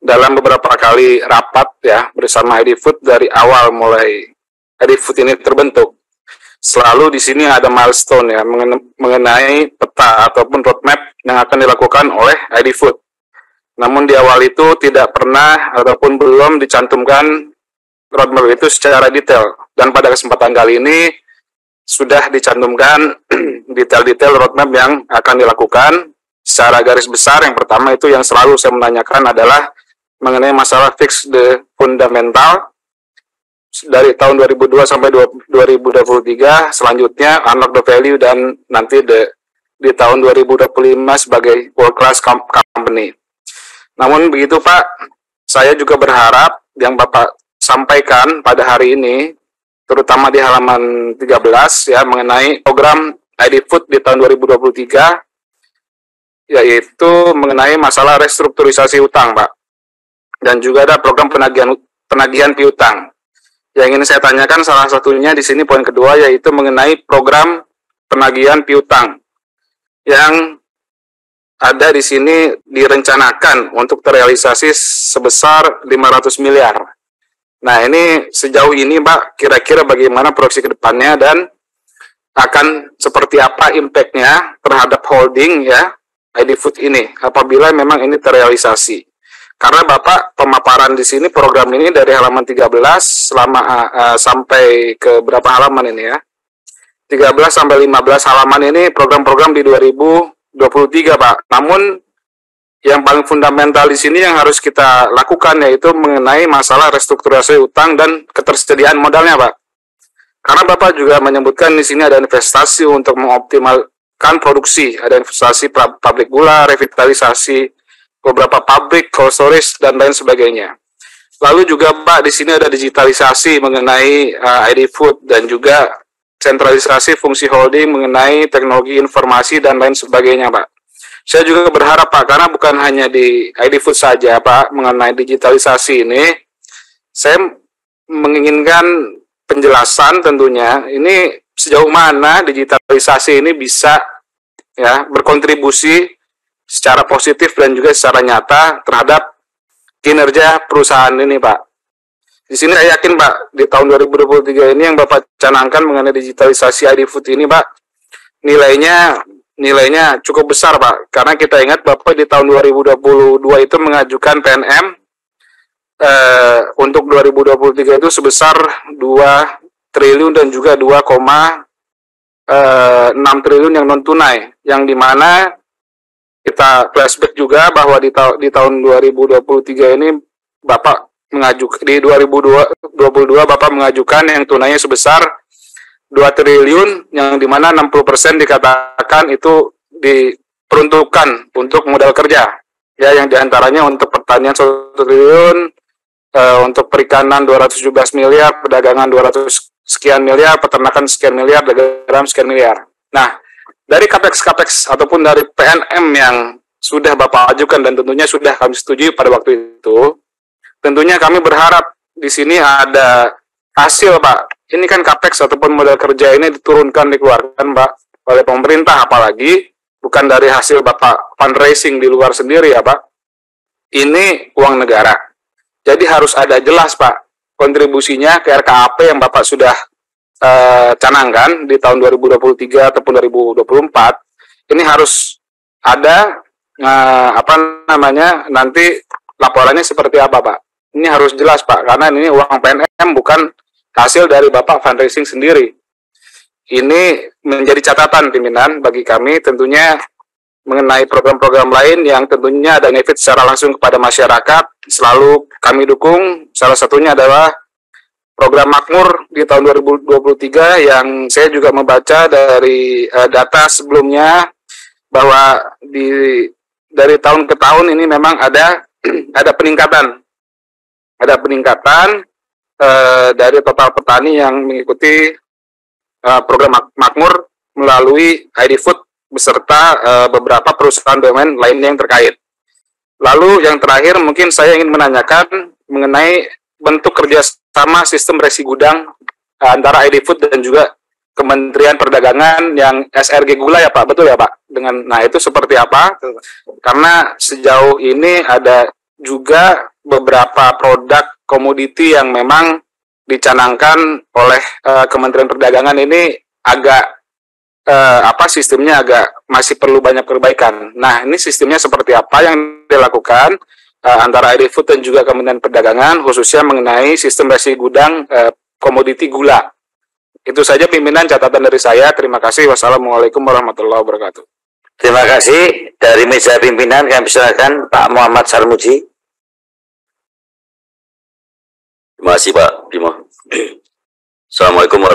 dalam beberapa kali rapat ya bersama ID Food dari awal mulai ID Food ini terbentuk. Selalu di sini ada milestone ya mengenai peta ataupun roadmap yang akan dilakukan oleh ID Food. Namun di awal itu tidak pernah ataupun belum dicantumkan roadmap itu secara detail. Dan pada kesempatan kali ini sudah dicantumkan detail-detail roadmap yang akan dilakukan secara garis besar. Yang pertama itu yang selalu saya menanyakan adalah mengenai masalah fix the fundamental dari tahun 2002 sampai 2023, selanjutnya unlock the value, dan nanti di tahun 2025 sebagai world class company. Namun begitu Pak, saya juga berharap yang Bapak sampaikan pada hari ini, terutama di halaman 13 ya mengenai program ID Food di tahun 2023, yaitu mengenai masalah restrukturisasi utang Pak, dan juga ada program penagihan piutang. Yang ingin saya tanyakan salah satunya di sini poin kedua, yaitu mengenai program penagihan piutang yang ada di sini direncanakan untuk terrealisasi sebesar 500 miliar. Nah ini sejauh ini Pak, kira-kira bagaimana proyeksi ke depannya dan akan seperti apa impact-nya terhadap holding ya ID Food ini apabila memang ini terrealisasi. Karena Bapak pemaparan di sini program ini dari halaman 13 sampai ke berapa halaman ini ya? 13 sampai 15 halaman ini program-program di 2023 Pak. Namun yang paling fundamental di sini yang harus kita lakukan yaitu mengenai masalah restrukturisasi utang dan ketersediaan modalnya Pak. Karena Bapak juga menyebutkan di sini ada investasi untuk mengoptimalkan produksi, ada investasi pabrik gula, revitalisasi beberapa pabrik, cold storage, dan lain sebagainya. Lalu juga Pak, di sini ada digitalisasi mengenai ID Food dan juga sentralisasi fungsi holding mengenai teknologi informasi dan lain sebagainya Pak. Saya juga berharap Pak, karena bukan hanya di ID Food saja Pak, mengenai digitalisasi ini, saya menginginkan penjelasan tentunya, ini sejauh mana digitalisasi ini bisa ya berkontribusi secara positif dan juga secara nyata terhadap kinerja perusahaan ini Pak. Di sini saya yakin Pak, di tahun 2023 ini yang Bapak canangkan mengenai digitalisasi ID Food ini Pak, nilainya cukup besar Pak. Karena kita ingat Bapak di tahun 2022 itu mengajukan PNM untuk 2023 itu sebesar 2 triliun dan juga 2,6 triliun yang non tunai, yang dimana kita flashback juga bahwa di tahun 2023 ini Bapak mengajukan di 2022 Bapak mengajukan yang tunainya sebesar 2 triliun yang dimana 60% dikatakan itu diperuntukkan untuk modal kerja ya, yang diantaranya untuk pertanian 1 triliun, untuk perikanan 217 miliar, perdagangan 200 sekian miliar, peternakan sekian miliar, dagang sekian miliar. Nah, dari capex ataupun dari PNM yang sudah Bapak ajukan dan tentunya sudah kami setujui pada waktu itu, tentunya kami berharap di sini ada hasil Pak. Ini kan capex ataupun modal kerja ini diturunkan, dikeluarkan Pak oleh pemerintah, apalagi bukan dari hasil Bapak fundraising di luar sendiri ya Pak. Ini uang negara. Jadi harus ada jelas Pak kontribusinya ke RKAP yang Bapak sudah canangkan di tahun 2023 ataupun 2024, ini harus ada nanti laporannya seperti apa Pak. Ini harus jelas Pak, karena ini uang PNM bukan hasil dari Bapak fundraising sendiri. Ini menjadi catatan pimpinan bagi kami tentunya mengenai program-program lain yang tentunya ada benefit secara langsung kepada masyarakat, selalu kami dukung. Salah satunya adalah program Makmur di tahun 2023 yang saya juga membaca dari data sebelumnya bahwa dari tahun ke tahun ini memang ada peningkatan. Ada peningkatan dari total petani yang mengikuti program Makmur melalui ID Food beserta beberapa perusahaan BUMN lainnya yang terkait. Lalu yang terakhir mungkin saya ingin menanyakan mengenai bentuk kerjasama sistem resi gudang antara ID Food dan juga Kementerian Perdagangan yang SRG Gula ya Pak, betul ya Pak? Nah itu seperti apa? Karena sejauh ini ada juga beberapa produk komoditi yang memang dicanangkan oleh Kementerian Perdagangan ini agak sistemnya agak masih perlu banyak perbaikan. Nah, ini sistemnya seperti apa yang dilakukan antara ID Food dan juga Kementerian Perdagangan, khususnya mengenai sistem resi gudang komoditi gula. Itu saja pimpinan catatan dari saya. Terima kasih. Wassalamualaikum warahmatullahi wabarakatuh. Terima kasih. Dari meja pimpinan kami persilakan Pak Muhammad Sarmuji. Terima kasih Pak Bimo. Assalamualaikum warahmatullahi wabarakatuh.